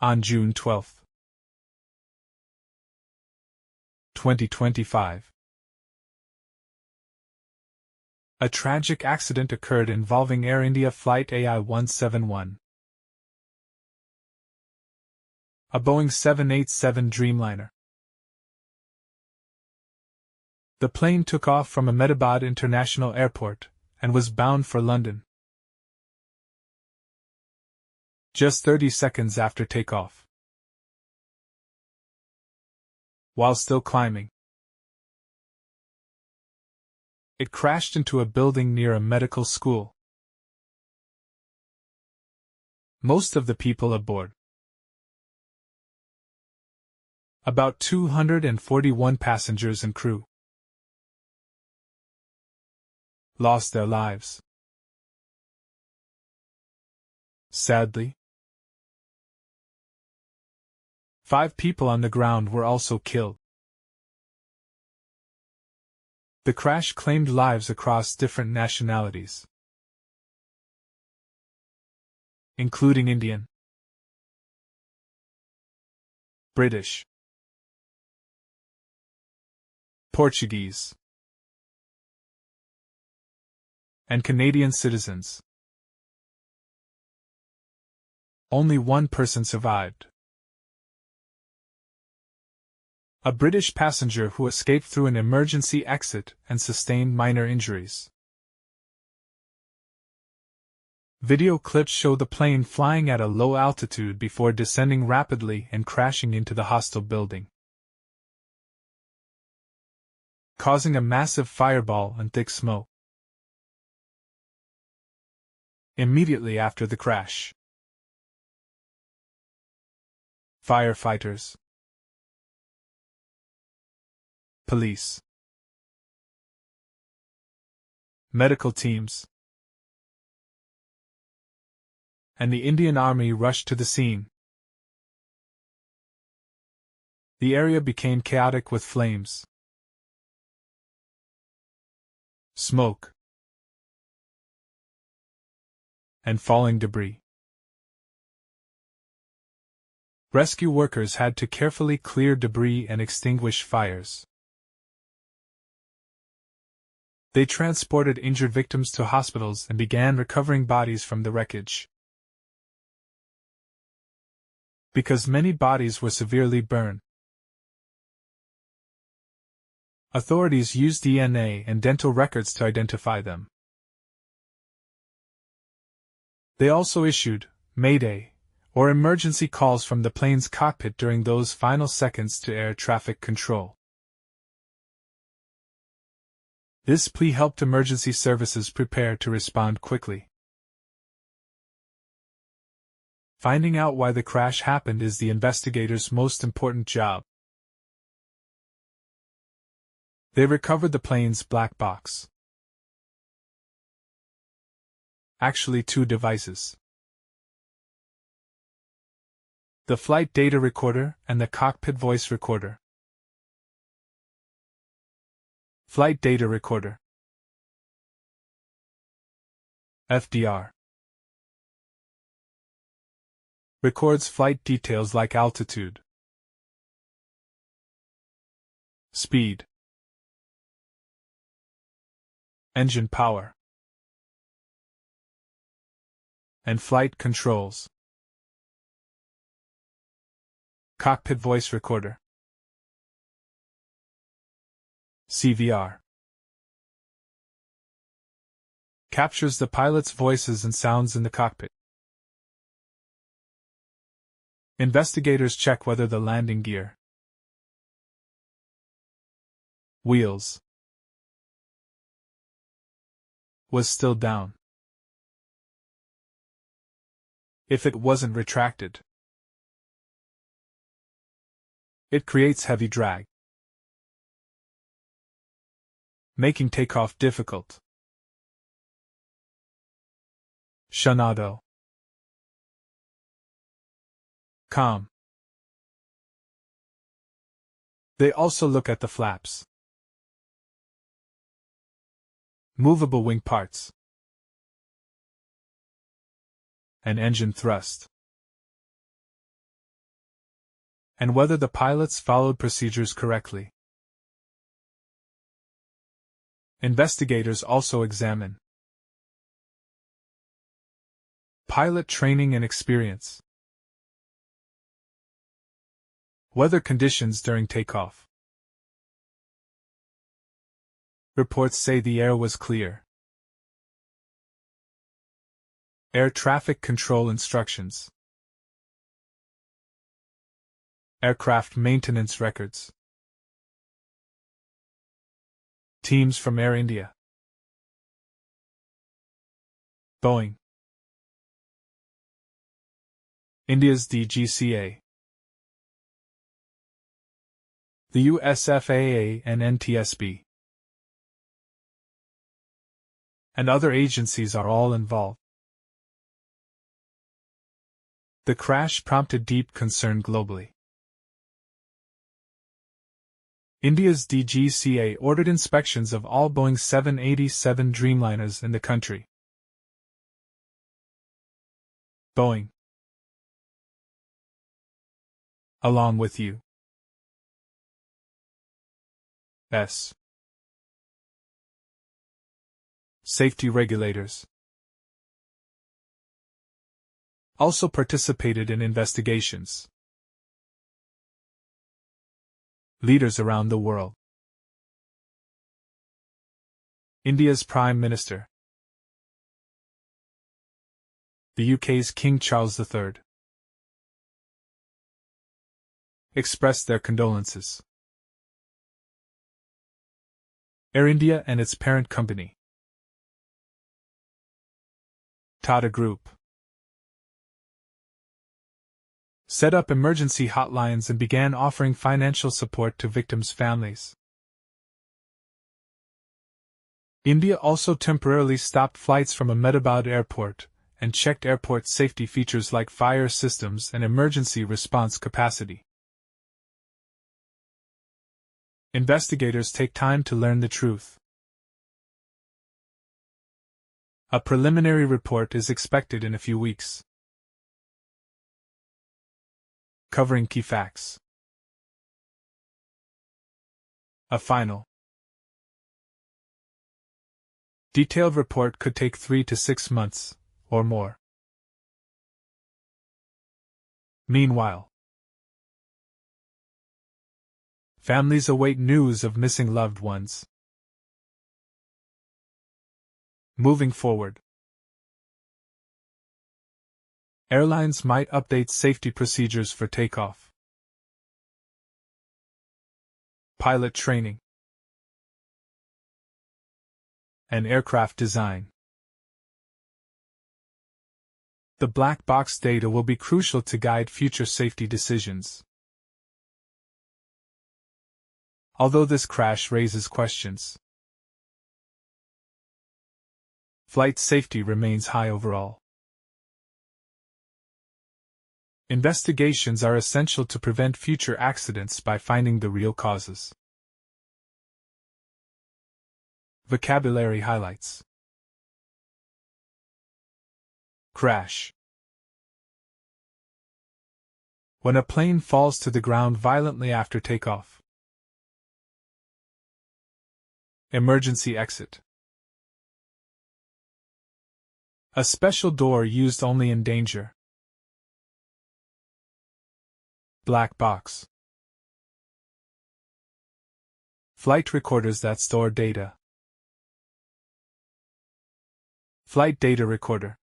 On June 12, 2025, a tragic accident occurred involving Air India Flight AI-171, a Boeing 787 Dreamliner. The plane took off from Ahmedabad International Airport and was bound for London. Just 30 seconds after takeoff, while still climbing, it crashed into a building near a medical school. Most of the people aboard, about 241 passengers and crew, lost their lives. Sadly, 5 people on the ground were also killed. The crash claimed lives across different nationalities, including Indian, British, Portuguese, and Canadian citizens. Only one person survived. A British passenger who escaped through an emergency exit and sustained minor injuries. Video clips show the plane flying at a low altitude before descending rapidly and crashing into the hostile building, causing a massive fireball and thick smoke. Immediately after the crash, firefighters, police, medical teams, and the Indian Army rushed to the scene. The area became chaotic with flames, smoke, and falling debris. Rescue workers had to carefully clear debris and extinguish fires. They transported injured victims to hospitals and began recovering bodies from the wreckage. Because many bodies were severely burned, authorities used DNA and dental records to identify them. They also issued Mayday or emergency calls from the plane's cockpit during those final seconds to air traffic control. This plea helped emergency services prepare to respond quickly. Finding out why the crash happened is the investigators' most important job. They recovered the plane's black box. Actually, 2 devices: the flight data recorder and the cockpit voice recorder. Flight data recorder (FDR) records flight details like altitude, speed, engine power, and flight controls. Cockpit voice recorder (CVR) captures the pilot's voices and sounds in the cockpit. Investigators check whether the landing gear, wheels, was still down. If it wasn't retracted, it creates heavy drag, making takeoff difficult. Shanado. Com. They also look at the flaps, movable wing parts, and engine thrust. and whether the pilots followed procedures correctly. Investigators also examine pilot training and experience, weather conditions during takeoff. Reports say the air was clear. Air traffic control instructions. Aircraft maintenance records. Teams from Air India, Boeing, India's DGCA, the US FAA and NTSB, and other agencies are all involved. The crash prompted deep concern globally. India's DGCA ordered inspections of all Boeing 787 Dreamliners in the country. Boeing, along with U.S. safety regulators, also participated in investigations. Leaders around the world. India's Prime Minister, the UK's King Charles III, expressed their condolences. Air India and its parent company, Tata Group, set up emergency hotlines and began offering financial support to victims' families. India also temporarily stopped flights from Ahmedabad airport and checked airport safety features like fire systems and emergency response capacity. Investigators take time to learn the truth. A preliminary report is expected in a few weeks, covering key facts. A final, detailed report could take 3 to 6 months, or more. Meanwhile, families await news of missing loved ones. Moving forward, airlines might update safety procedures for takeoff. Pilot training and aircraft design. The black box data will be crucial to guide future safety decisions. Although this crash raises questions, flight safety remains high overall. Investigations are essential to prevent future accidents by finding the real causes. Vocabulary highlights. Crash. When a plane falls to the ground violently after takeoff. Emergency exit. A special door used only in danger. Black box. Flight recorders that store data. Flight data recorder.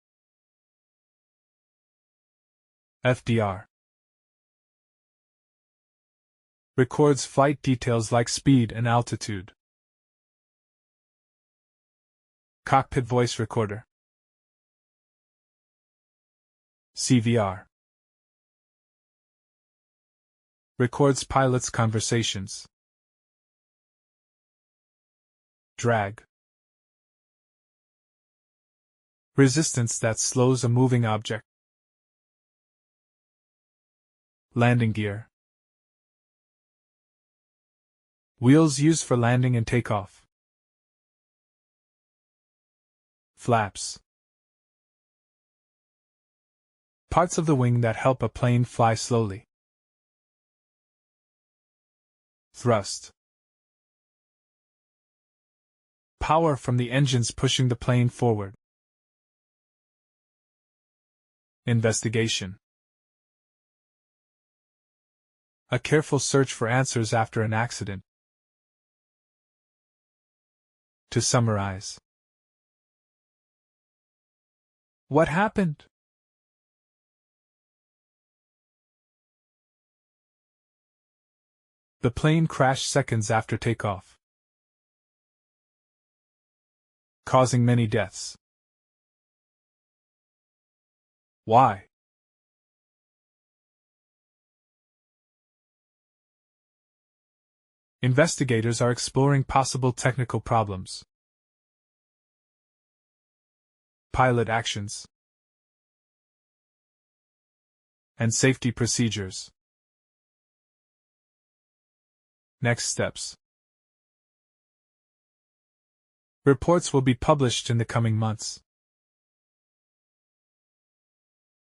FDR. Records flight details like speed and altitude. Cockpit voice recorder. CVR. Records pilots' conversations. Drag. Resistance that slows a moving object. Landing gear. Wheels used for landing and takeoff. Flaps. Parts of the wing that help a plane fly slowly. Thrust. Power from the engines pushing the plane forward. Investigation. A careful search for answers after an accident. To summarize. What happened? The plane crashed seconds after takeoff, causing many deaths. Why? Investigators are exploring possible technical problems. Pilot actions and safety procedures. Next steps. Reports will be published in the coming months,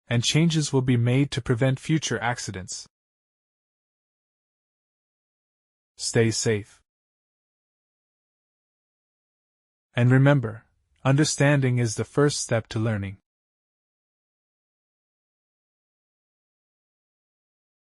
and changes will be made to prevent future accidents. Stay safe. And remember, understanding is the first step to learning.